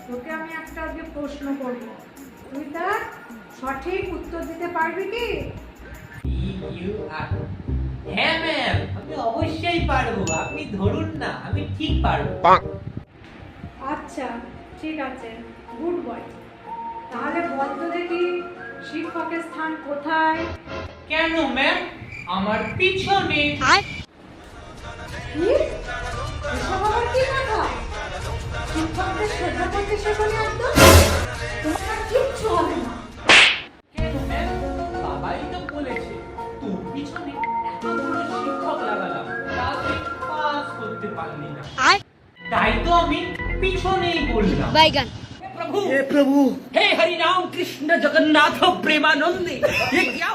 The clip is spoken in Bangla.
তোকে আমি একটা আজকে প্রশ্ন করব, তুই তার সঠিক উত্তর দিতে পারবি কি? হ্যাঁ ম্যাম, আমি অবশ্যই পারবো। আপনি ধরুন না, আমি ঠিক পারবো। আচ্ছা ঠিক আছে, গুড বয়। তাহলে বল তো দেখি, শিক্ষকের স্থান কোথায়? কেন ম্যাম? আমার পিছনে। কি? এসব আবার কি কথা? শিক্ষকদের শ্রদ্ধা করতে শেখনি একদম? তোমার আর কিচ্ছু হবে না। কেন ম্যাম? বাবাই তো বলেছে তোর পিছনে এতগুলো শিক্ষক লাগালাম, তাও তুই পাস করতে পারলি না। তাই তো আমি পিছনেই বললাম। बैगन हे प्रभु, हे हरि राम कृष्ण जगन्नाथ प्रेमानंद, ये क्या